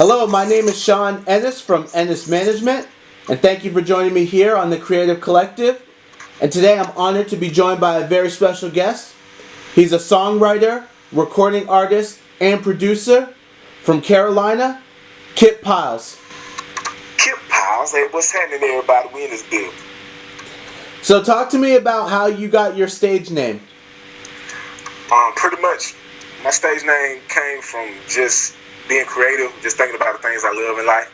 Hello, my name is Sean Ennis from Ennis Management, and thank you for joining me here on the Creative Collective. And today I'm honored to be joined by a very special guest. He's a songwriter, recording artist, and producer from Carolina, Kipp Piles. Kipp Piles, hey, what's happening, everybody? We in this building. So talk to me about how you got your stage name. Pretty much, my stage name came from just being creative, just thinking about the things I love in life,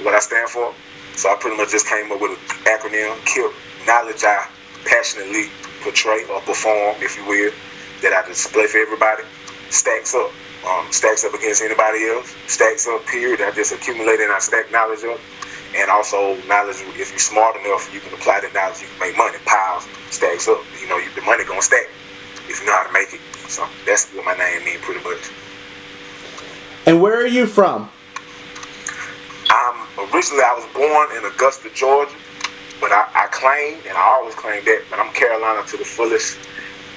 what I stand for. So I pretty much just came up with an acronym, KIPP, knowledge I passionately portray or perform, if you will, that I display for everybody. Stacks up against anybody else. Stacks up, period. I just accumulate and I stack knowledge up. And also knowledge, if you're smart enough, you can apply that knowledge, you can make money. Piles, stacks up. You know, the money gonna stack if you know how to make it. So that's what my name means pretty much. And where are you from? Originally I was born in Augusta, Georgia, but I claim, and I always claim that, but I'm Carolina to the fullest.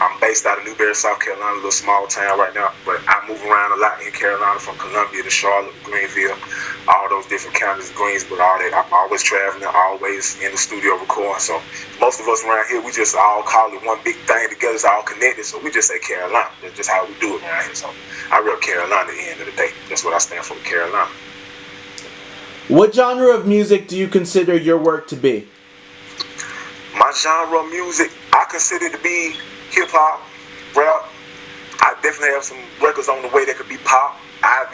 I'm based out of Newberry, South Carolina, a little small town right now, but I move around a lot in Carolina, from Columbia to Charlotte, Greenville, all those different counties, Greensboro, all that. I'm always traveling, always in the studio recording. So most of us around here, we just all call it one big thing together. It's all connected, so we just say Carolina. That's just how we do it around here. So I rep Carolina at the end of the day. That's what I stand for, Carolina. What genre of music do you consider your work to be? My genre of music, I consider to be hip-hop, rap. I definitely have some records on the way that could be pop. I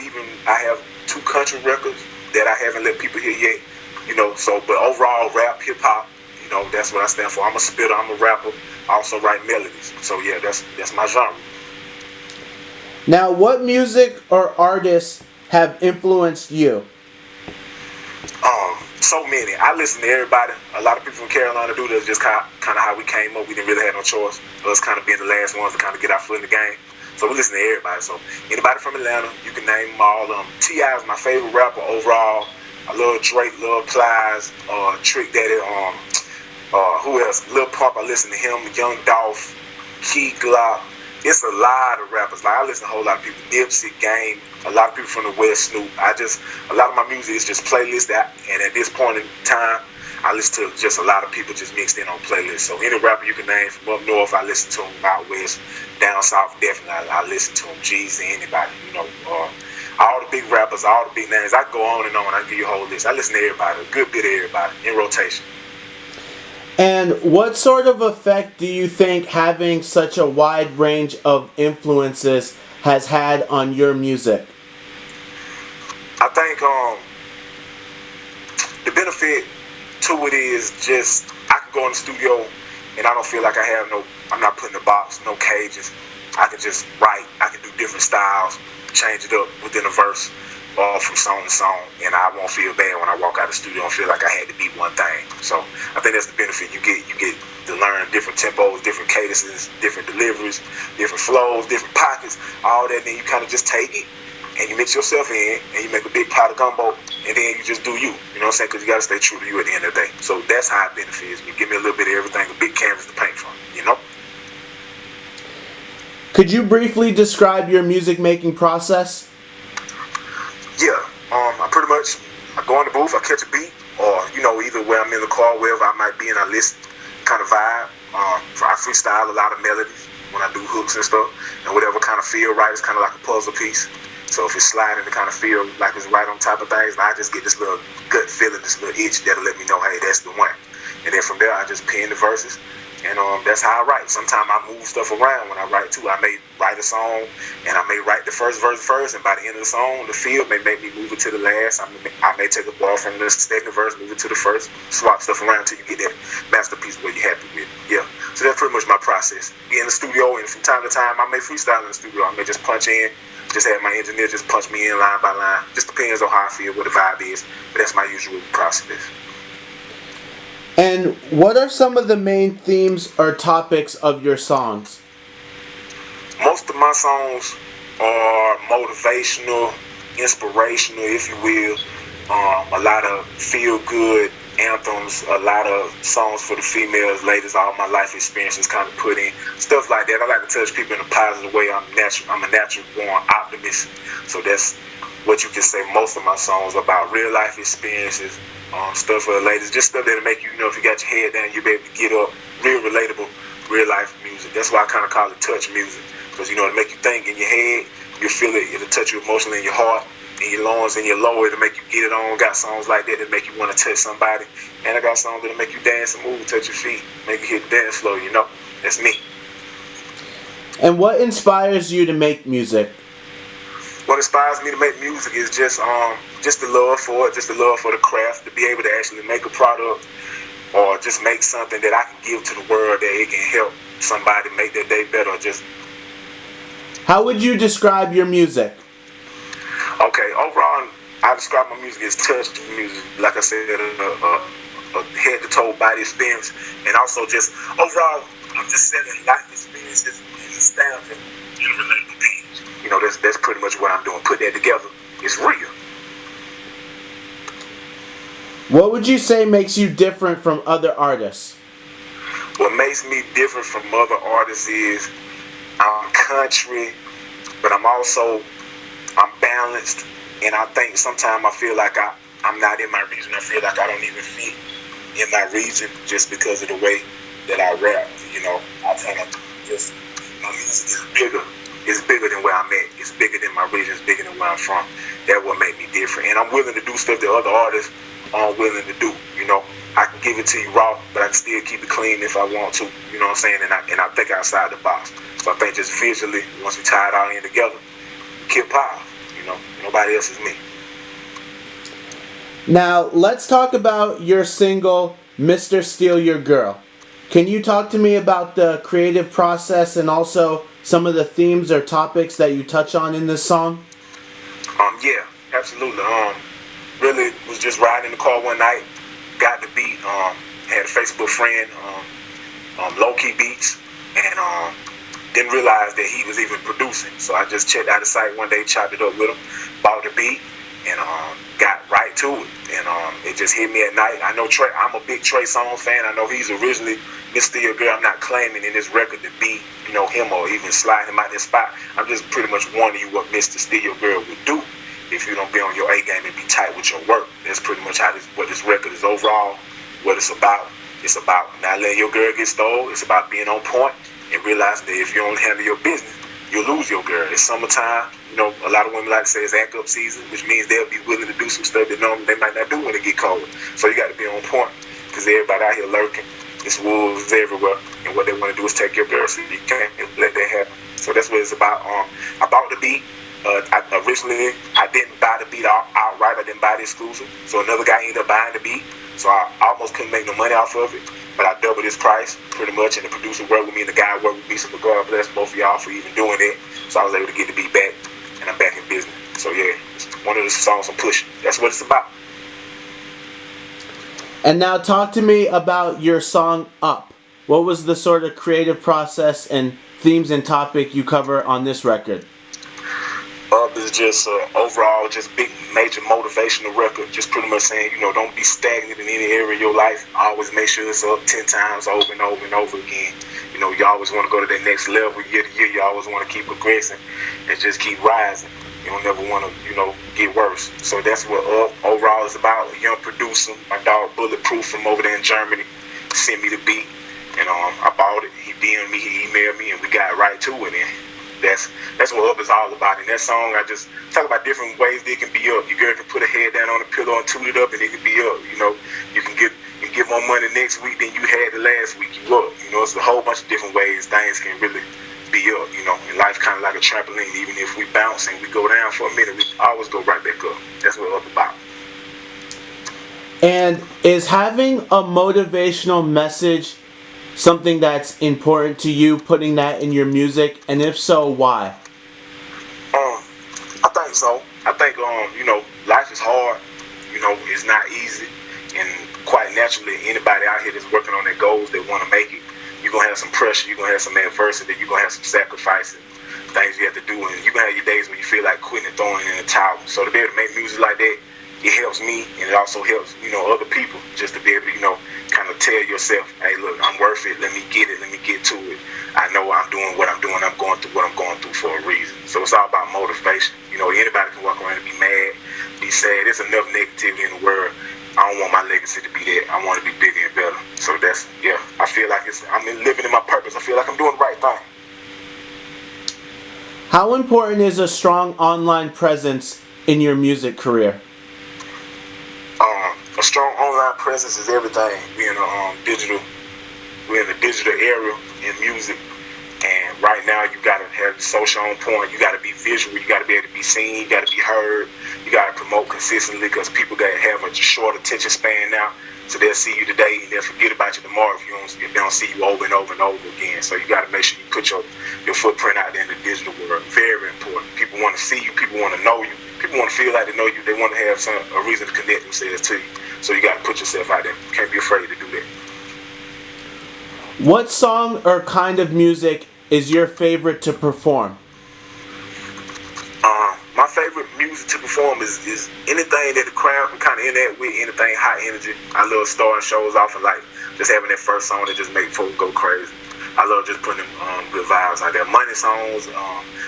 have 2 country records that I haven't let people hear yet. You know, so but overall rap, hip-hop, you know, that's what I stand for. I'm a spitter, I'm a rapper, I also write melodies. So yeah, that's my genre. Now, what music or artists have influenced you? So many. I listen to everybody. A lot of people from Carolina do this, just kind of how we came up. We didn't really have no choice. Us kind of being the last ones to kind of get our foot in the game. So we listen to everybody. So anybody from Atlanta, you can name them all. T.I. is my favorite rapper overall. I love Drake, love Plies, Trick Daddy. Who else? Lil Pump. I listen to him. Young Dolph, Key Glock. It's a lot of rappers. Like I listen to a whole lot of people. Nipsey, Game, a lot of people from the West, Snoop. A lot of my music is just playlists and at this point in time, I listen to just a lot of people just mixed in on playlists. So any rapper you can name from up north, I listen to them. Out west, down south, definitely I listen to them. Jeezy, anybody, you know, all the big rappers, all the big names. I can go on and on. I can give you a whole list. I listen to everybody, a good bit of everybody in rotation. And what sort of effect do you think having such a wide range of influences has had on your music? I think the benefit to it is just I can go in the studio and I don't feel like I'm not put in a box, no cages. I can just write. I can do different styles, change it up within a verse or from song to song, and I won't feel bad when I walk out of the studio and feel like I had to be one thing. So I think that's the benefit you get. You get to learn different tempos, different cadences, different deliveries, different flows, different pockets, all that. Then you kind of just take it and you mix yourself in and you make a big pot of gumbo, and then you just do you. You know what I'm saying? Because you got to stay true to you at the end of the day. So that's how it benefits. You give me a little bit of everything, a big canvas to paint from, you know? Could you briefly describe your music making process? Yeah, I go in the booth, I catch a beat, or, you know, either where I'm in the car, wherever I might be, and I listen, kind of vibe. I freestyle a lot of melodies when I do hooks and stuff, and whatever kind of feel right, it's kind of like a puzzle piece. So if it's sliding, it kind of feel like it's right on top of things, and I just get this little gut feeling, this little itch that'll let me know, hey, that's the one. And then from there, I just pen the verses. And that's how I write. Sometimes I move stuff around when I write too. I may write a song and I may write the first verse first, and by the end of the song, the feel may make me move it to the last. I may take a ball from the second verse, move it to the first, swap stuff around until you get that masterpiece where you're happy with. Yeah. So that's pretty much my process. Be in the studio, and from time to time, I may freestyle in the studio. I may just punch in, just have my engineer just punch me in line by line. Just depends on how I feel, what the vibe is. But that's my usual process. And what are some of the main themes or topics of your songs? Most of my songs are motivational, inspirational, if you will. A lot of feel-good anthems, a lot of songs for the females, ladies, all my life experiences kind of put in stuff like that. I like to touch people in a positive way. I'm a natural born optimist, so that's what you can say. Most of my songs about real life experiences, stuff for the ladies, just stuff that'll make you, if you got your head down, you'll be able to get up. Real relatable, real life music. That's why I kind of call it touch music, because it'll make you think in your head, you feel it, it'll touch you emotionally in your heart, in your lungs, in your lower, it'll make you get it on. Got songs like that that make you want to touch somebody, and I got songs that'll make you dance and move, touch your feet, make you hit the dance floor. That's me. And what inspires you to make music? What inspires me to make music is just the love for it, just the love for the craft, to be able to actually make a product or just make something that I can give to the world that it can help somebody make their day better. How would you describe your music? Okay, overall, I describe my music as touch music. Like I said, a head to toe body experience, and also just overall, I'm just selling life experiences in the style and a relatable page. That's pretty much what I'm doing. Put that together. It's real. What would you say makes you different from other artists? What makes me different from other artists is I'm country, but I'm balanced, and I think sometimes I feel like I'm not in my region. I feel like I don't even fit in my region just because of the way that I rap. I think my music is bigger. It's bigger than where I'm at. It's bigger than my region. It's bigger than where I'm from. That's what makes me different. And I'm willing to do stuff that other artists aren't willing to do. I can give it to you raw, but I can still keep it clean if I want to. You know what I'm saying? And I think outside the box. So I think just visually, once we tie it all in together, Kipp Piles. Nobody else is me. Now, let's talk about your single, Mr. Steal Your Girl. Can you talk to me about the creative process and also some of the themes or topics that you touch on in this song? Yeah, absolutely. Really was just riding in the car one night, got the beat, had a Facebook friend, Low Key Beats, and didn't realize that he was even producing. So I just checked out the site one day, chopped it up with him, bought the beat, and got right to it. And it just hit me at night. I know Trey, I'm a big Trey Songz fan. I know he's originally Mr. Your Girl. I'm not claiming in this record to be, him or even slide him out that spot. I'm just pretty much warning you what Mr. Steal Your Girl would do if you don't be on your A game and be tight with your work. That's pretty much what this record is overall, what it's about. It's about not letting your girl get stole. It's about being on point and realizing that if you don't handle your business, you'll lose your girl. It's summertime. A lot of women like to say it's act up season, which means they'll be willing to do some stuff that normally they might not do when it get cold. So you got to be on point, because everybody out here lurking. It's wolves everywhere, and what they want to do is take your girl, so you can't let that happen. So that's what it's about. I bought the beat. Originally, I didn't buy the beat outright. I didn't buy the exclusive. So another guy ended up buying the beat. So I almost couldn't make no money off of it. But I doubled his price pretty much, and the producer worked with me, and the guy worked with me. So God bless both of y'all for even doing it. So I was able to get the beat back, and I'm back in business. So yeah, it's one of the songs I'm pushing. That's what it's about. And now talk to me about your song Up. What was the sort of creative process and themes and topic you cover on this record? Up is just overall just big major motivational record. Just pretty much saying, don't be stagnant in any area of your life. Always make sure it's up 10 times over and over and over again. You always want to go to that next level year to year. You always want to keep progressing and just keep rising. You don't never want to, get worse. So that's what overall is about. A young producer, my dog Bulletproof from over there in Germany, sent me the beat, and I bought it. He DM'd me, he emailed me, and we got right to it. And that's what Up is all about. In that song, I just talk about different ways that it can be up. Your girl can put her head down on the pillow and toot it up, and it can be up. You can get more money next week than you had the last week. You up. It's a whole bunch of different ways things can really be up. And life kind of like a trampoline. Even if we bounce and we go down for a minute, we always go right back up. That's what Up about. And is having a motivational message something that's important to you, putting that in your music? And if so, why? I think so. I think life is hard. It's not easy, and quite naturally, anybody out here that's working on their goals, that want to make it, you're gonna have some pressure, you're gonna have some adversity, you're gonna have some sacrifices, things you have to do, and you're gonna have your days when you feel like quitting and throwing in the towel. So to be able to make music like that, it helps me, and it also helps, other people, just to be able to, kind of tell yourself, hey, look, I'm worth it. Let me get it. Let me get to it. I know I'm doing what I'm doing. I'm going through what I'm going through for a reason. So it's all about motivation. Anybody can walk around and be mad, be sad. There's enough negativity in the world. I don't want my legacy to be that. I want to be bigger and better. So I feel like I'm living in my purpose. I feel like I'm doing the right thing. How important is a strong online presence in your music career? A strong online presence is everything. We're in a digital era in music, and right now you gotta have social on point. You gotta be visual. You gotta be able to be seen. You gotta be heard. You gotta promote consistently, because people gotta have a short attention span now. So they'll see you today and they'll forget about you tomorrow if they don't see you over and over and over again. So you gotta make sure you put your footprint out there in the digital world. Very important. People want to see you. People want to know you. People want to feel like they know you. They want to have a reason to connect themselves to you. So you got to put yourself out there. You can't be afraid to do that. What song or kind of music is your favorite to perform? My favorite music to perform is anything that the crowd can kind of interact with, anything high energy. I love starting shows off and like just having that first song that just make folks go crazy. I love just putting good vibes out there. Money songs,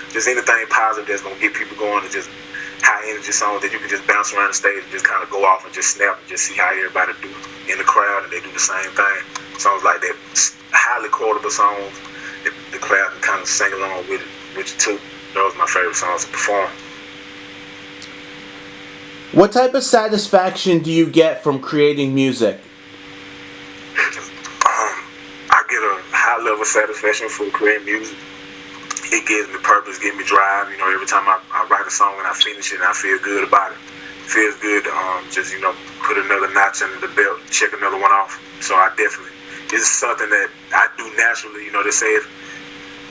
just anything positive that's going to get people going, and just high energy songs that you can just bounce around the stage and just kind of go off and just snap and just see how everybody do in the crowd, and they do the same thing. Songs like that, highly quotable songs that the crowd can kind of sing along with you too. Those are my favorite songs to perform. What type of satisfaction do you get from creating music? I get a high level of satisfaction from creating music. It gives me purpose, gives me drive. Every time I write a song and I finish it and I feel good about it. It feels good to just, put another notch under the belt, check another one off. So it's something that I do naturally. They say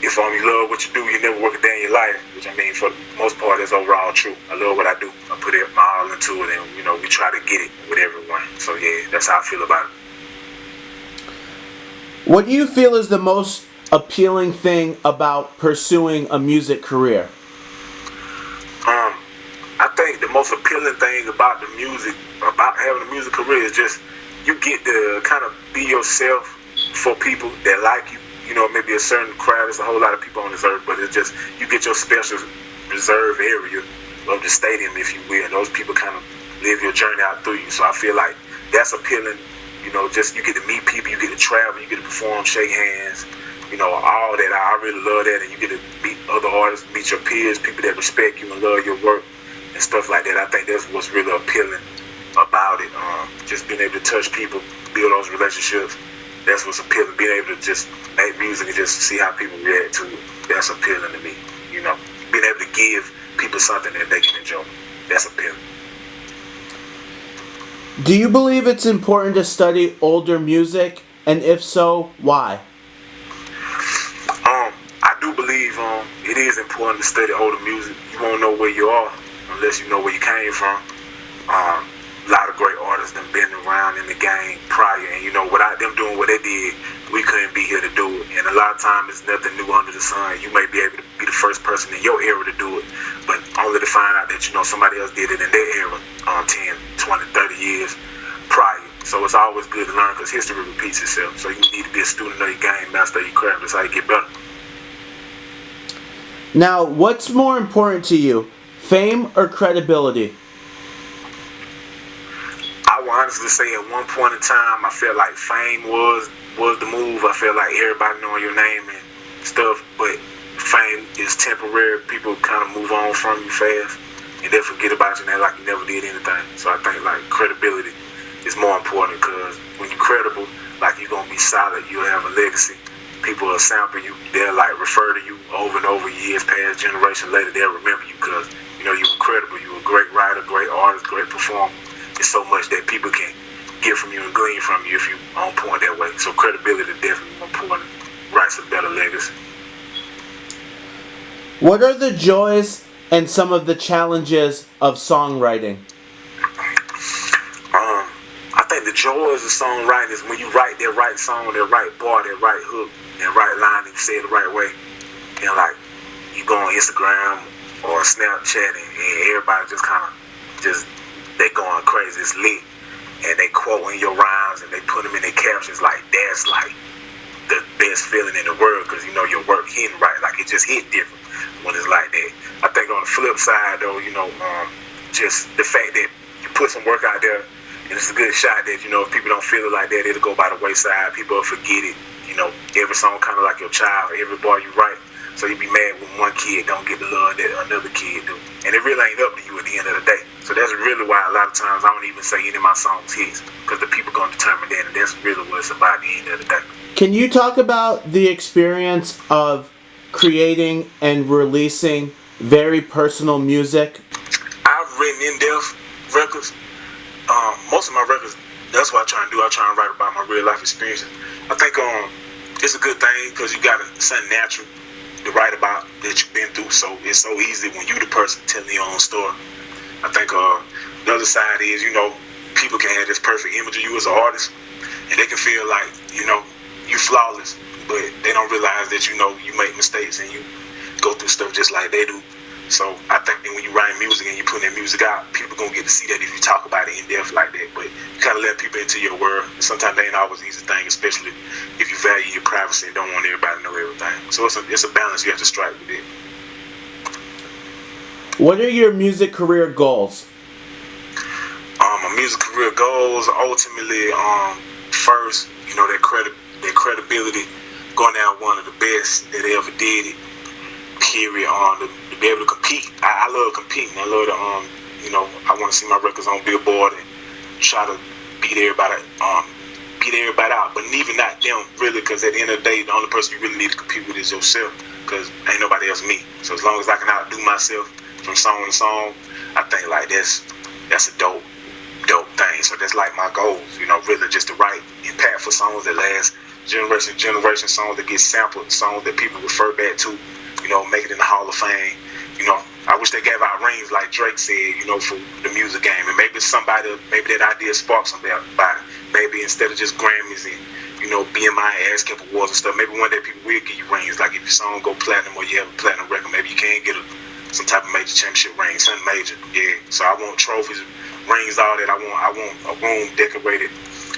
if you love what you do, you never work a day in your life, which I mean, for the most part, that's overall true. I love what I do. I put my all into it, and, we try to get it with everyone. So, yeah, that's how I feel about it. What do you feel is the most appealing thing about pursuing a music career? I think the most appealing thing about about having a music career is just you get to kind of be yourself for people that like you. Maybe a certain crowd, there's a whole lot of people on this earth, but it's just, you get your special reserve area of the stadium, if you will, and those people kind of live your journey out through you. So I feel like that's appealing. Just you get to meet people, you get to travel, you get to perform, shake hands, all that. I really love that, and you get to meet other artists, meet your peers, people that respect you and love your work and stuff like that. I think that's what's really appealing about it. Just being able to touch people, build those relationships. That's what's appealing. Being able to just make music and just see how people react to it. That's appealing to me. Being able to give people something that they can enjoy. That's appealing. Do you believe it's important to study older music? And if so, why? I do believe it is important to study older music. You won't know where you are unless you know where you came from. A lot of great artists have been around in the game prior, and without them doing what they did, we couldn't be here to do it. And a lot of times it's nothing new under the sun. You may be able to be the first person in your era to do it, but only to find out that somebody else did it in their era 10, 20, 30 years prior. So it's always good to learn, because history repeats itself. So you need to be a student of your game, master of your craft. That's how you get better. Now, what's more important to you, fame or credibility? I will honestly say at one point in time, I felt like fame was the move. I felt like everybody knowing your name and stuff, but fame is temporary. People kind of move on from you fast, and they forget about you and act like you never did anything. So I think like credibility is more important, because when you're credible, like you're going to be solid, you'll have a legacy. People will sample you. They'll like refer to you over and over, years past, generation later, they'll remember you because, you were credible. You were a great writer, great artist, great performer. It's so much that people can get from you and glean from you if you on point that way. So credibility is definitely more important. Writes a better legacy. What are the joys and some of the challenges of songwriting? I think the joys of songwriting is when you write that right song, that right bar, that right hook, that right line, and you say it the right way. And like you go on Instagram or Snapchat and everybody just kind of just they going crazy. It's lit, and they quoting your rhymes and they put them in their captions. Like that's like the best feeling in the world, because you know your work hitting right. Like it just hit different when it's like that. I think on the flip side though, just the fact that you put some work out there and it's a good shot that, if people don't feel it like that, it'll go by the wayside. People will forget it. Every song kind of like your child. Every bar you write. So you be mad when one kid don't get the love that another kid do. And it really ain't up to you at the end of the day. So that's really why a lot of times I don't even say any of my songs hits, because the people going to determine that, and that's really what it's about at the end of the day. Can you talk about the experience of creating and releasing very personal music? I've written in-depth records. Most of my records, that's what I try and do. I try and write about my real life experiences. I think it's a good thing because you got something natural to write about that you've been through. So it's so easy when you the person telling your own story. I think the other side is, people can have this perfect image of you as an artist, and they can feel like, you flawless, but they don't realize that, you make mistakes and you go through stuff just like they do. So I think that when you write music and you put that music out, people gonna get to see that if you talk about it in depth like that. But you kind of let people into your world. Sometimes they ain't always an easy thing, especially if you value your privacy and don't want everybody to know everything. So it's a balance you have to strike with it. What are your music career goals? My music career goals ultimately, first, that credibility, going down one of the best that ever did it. Period. To be able to compete. I love competing. I love to I want to see my records on Billboard and try to beat everybody out. But even not them, really, because at the end of the day, the only person you really need to compete with is yourself, because ain't nobody else me. So as long as I can outdo myself from song to song, I think like that's a dope thing. So that's like my goals, really just to write impactful songs that last generation, songs that get sampled, songs that people refer back to, make it in the Hall of Fame. I wish they gave out rings like Drake said, for the music game. And maybe maybe that idea sparked somebody. Maybe instead of just Grammys and, BMI and ASCAP awards and stuff, maybe one day people will give you rings. Like if your song go platinum or you have a platinum record, maybe you can get some type of major championship ring, something major. Yeah. So I want trophies, rings, all that. I want a room decorated,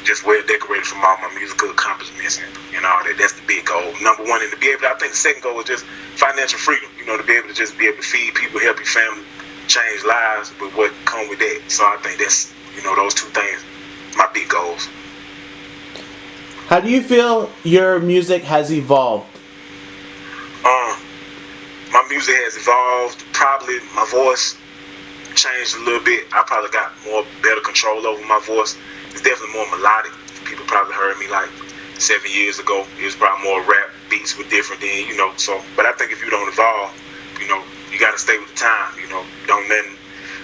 just well decorated from all my musical accomplishments and all that. That's the big goal. Number one, and to be able to, I think the second goal is just financial freedom, to be able to just be able to feed people, help your family, change lives with what come with that. So I think that's, those two things, my big goals. How do you feel your music has evolved? My music has evolved. Probably my voice changed a little bit. I probably got better control over my voice. It's definitely more melodic. People probably heard me like 7 years ago. It was probably more rap, beats were different then, so. But I think if you don't evolve, you got to stay with the time, don't let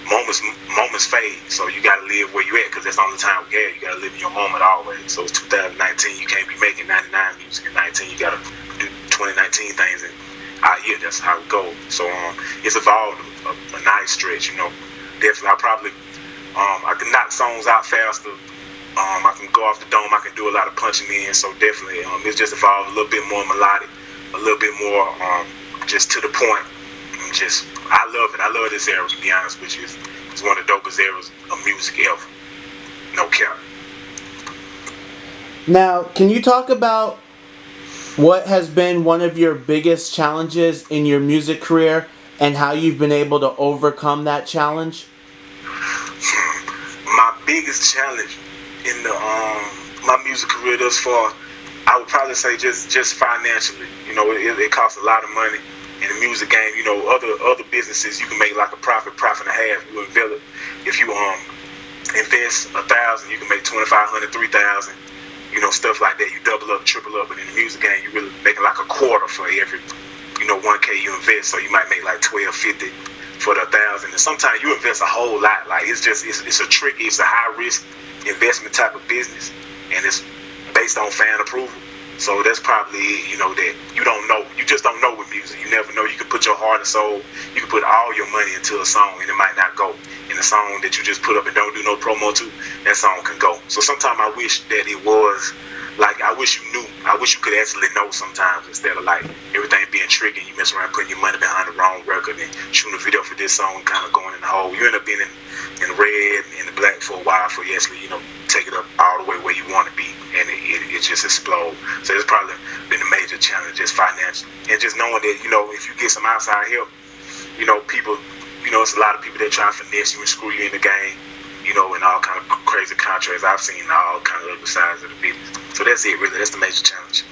moments fade. So you got to live where you at, because that's the only time we have. You got to live in your moment always. So it's 2019, you can't be making 99 music. In 19, you got to do 2019 things, and that's how it goes. So it's evolved a nice stretch, Definitely, I can knock songs out faster. I can go off the dome. I can do a lot of punching in. So definitely, it's just evolved a little bit more melodic, a little bit more just to the point. I love it. I love this era, to be honest with you. It's one of the dopest eras of music ever. No cap. Now, can you talk about what has been one of your biggest challenges in your music career and how you've been able to overcome that challenge? My biggest challenge in my music career thus far, I would probably say just financially. It costs a lot of money in the music game. Other businesses you can make like a profit and a half. You envelop. If you invest $1,000, you can make $2,500, $3,000. Stuff like that. You double up, triple up. But in the music game, you really making like a quarter for every $1K you invest. So you might make like $1,250 for the $1,000. And sometimes you invest a whole lot. Like it's a tricky, it's a high risk investment type of business, and it's based on fan approval. So that's probably that you don't know. You just don't know with music. You never know. You can put your heart and soul. You can put all your money into a song, and it might not go. And the song that you just put up and don't do no promo to, that song can go. So sometimes I wish that it was like I wish you knew. I wish you could actually know sometimes instead of like everything being tricky. You mess around putting your money behind the wrong record and shooting a video for this song, kind of going in the hole. You end up being in the red and the black for a while for you actually, take it up all the way where you want to be, and it just explode. So it's probably been a major challenge, just financially, and just knowing that if you get some outside help, people, it's a lot of people that try to finesse you and screw you in the game. And all kind of crazy contracts. I've seen all kind of other sides of the business. So that's it, really. That's the major challenge.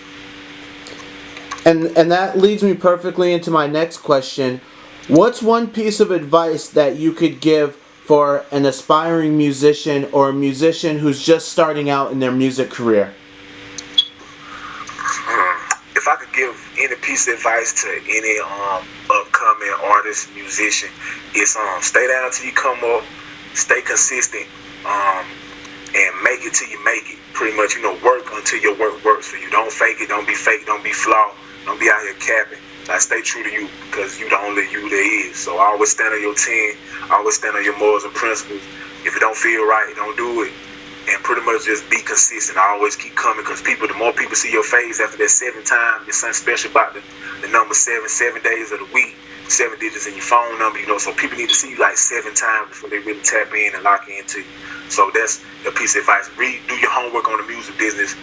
And that leads me perfectly into my next question. What's one piece of advice that you could give for an aspiring musician or a musician who's just starting out in their music career? If I could give any piece of advice to any upcoming artist, musician, it's stay down till you come up. Stay consistent, and make it till you make it. Pretty much, work until your work works for you. Don't fake it. Don't be fake. Don't be flawed. Don't be out here capping. Like, stay true to you, because you the only you there is. So always stand on your 10. Always stand on your morals and principles. If it don't feel right, don't do it. And pretty much just be consistent. Always keep coming, because the more people see your face after that 7 time, there's something special about the number 7 days of the week. 7 digits in your phone number, so people need to see you like 7 times before they really tap in and lock into you. So that's a piece of advice. Do your homework on the music business.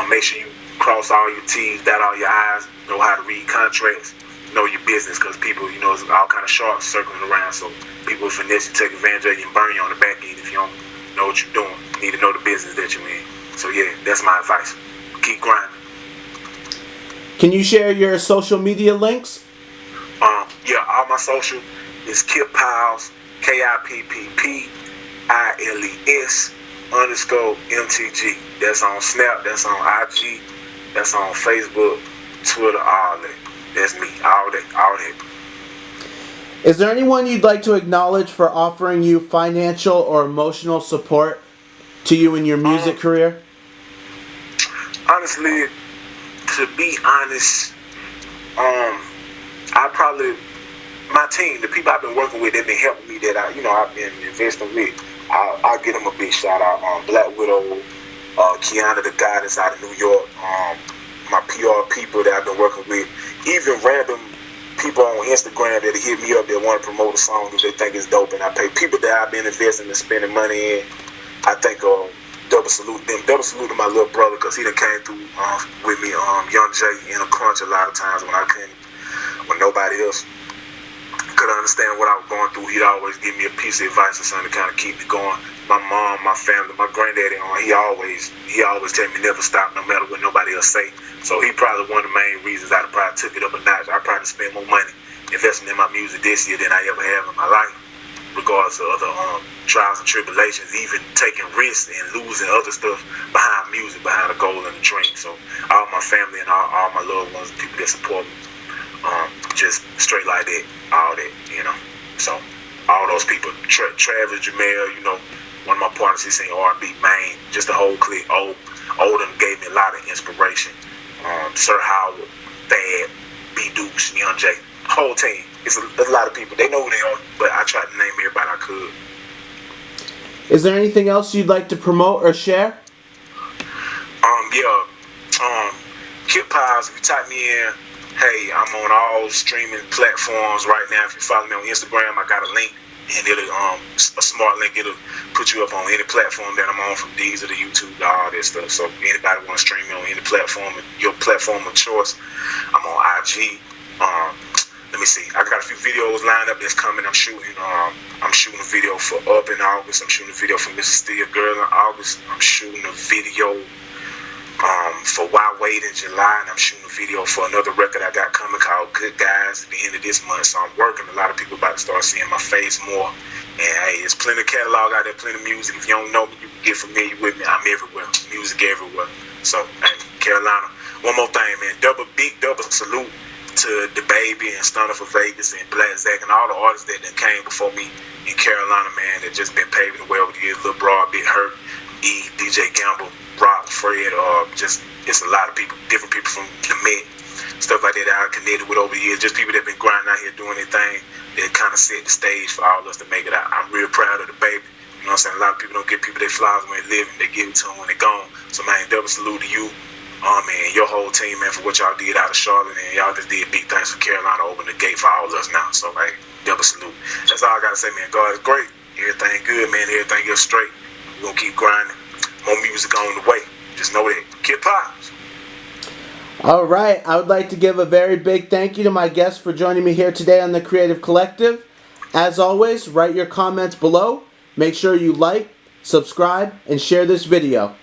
Make sure you cross all your T's, dot all your I's, know how to read contracts, know your business, because people, it's all kind of sharks circling around. So people will finesse you, take advantage of you, and burn you on the back end if you don't know what you're doing. You need to know the business that you're in. So yeah, that's my advice. Keep grinding. Can you share your social media links? Yeah, all my social is Kipp Piles, KIPPPILES_MTG. That's on Snap, that's on IG, that's on Facebook, Twitter, all that. That's me, all that. Is there anyone you'd like to acknowledge for offering you financial or emotional support to you in your music career? Honestly, to be honest, my team, the people I've been working with, they've been helping me that I've been investing with. I'll give them a big shout out. Black Widow, Kiana the Goddess out of New York, my PR people that I've been working with, even random people on Instagram that hit me up that want to promote a song if they think it's dope, and I pay people that I've been investing and spending money in. I think double salute them. Double salute to my little brother, because he done came through with me, Young Jay, in a crunch a lot of times when nobody else could understand what I was going through. He'd always give me a piece of advice or something to kind of keep me going. My mom, my family, my granddaddy, he always tell me never stop no matter what nobody else say. So he probably one of the main reasons I probably took it up a notch. I probably spent more money investing in my music this year than I ever have in my life, regardless of other trials and tribulations, even taking risks and losing other stuff behind music, behind the goal and the dream. So all my family and all my loved ones, people that support me, just straight like that, all that, So all those people, Travis, Jamel, one of my partners, he sing R&B, Maine, just the whole clique. Oldham gave me a lot of inspiration. Sir Howard, Thad, B Dukes, Young J, whole team. It's a lot of people. They know who they are, but I tried to name everybody I could. Is there anything else you'd like to promote or share? Kipp Piles, if you type me in, hey, I'm on all streaming platforms right now. If you follow me on Instagram, I got a link, and it'll a smart link. It'll put you up on any platform that I'm on, from Deezer to YouTube to all that stuff. So if anybody want to stream me on any platform, your platform of choice, I'm on IG. Let me see. I got a few videos lined up that's coming. I'm shooting a video for Up in August. I'm shooting a video for Mrs. Steel Girl in August. I'm shooting a video for Why Wait in July, and I'm shooting a video for another record I got coming called Good Guys at the end of this month. So I'm working. A lot of people about to start seeing my face more. And hey, there's plenty of catalog out there, plenty of music. If you don't know me, you can get familiar with me. I'm everywhere. Music everywhere. So, hey, Carolina. One more thing, man. Big double salute to the Baby and Stunner for Vegas and Black Zach and all the artists that came before me in Carolina, man, that just been paving the way over the years. Lil Broad, Big Hurt, E, DJ Gamble, Rock, Fred, it's a lot of people, different people from the Met, stuff like that I connected with over the years. Just people that been grinding out here doing their thing. That kind of set the stage for all of us to make it out. I'm real proud of the Baby. You know what I'm saying? A lot of people don't give people their flowers when they live, and they give it to them when they're gone. So, man, double salute to you, and your whole team, man, for what y'all did out of Charlotte, and y'all just did big things for Carolina, open the gate for all of us now. So, hey, double salute. That's all I gotta say, man. God is great. Everything good, man. Everything is straight. We're gonna keep grinding. More music on the way. Just know that. Kipp Piles. All right, I would like to give a very big thank you to my guests for joining me here today on the Creative Collective. As always, write your comments below. Make sure you like, subscribe, and share this video.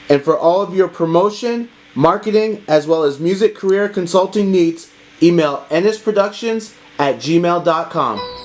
And for all of your promotion, marketing, as well as music career consulting needs, email ennisproductions@gmail.com.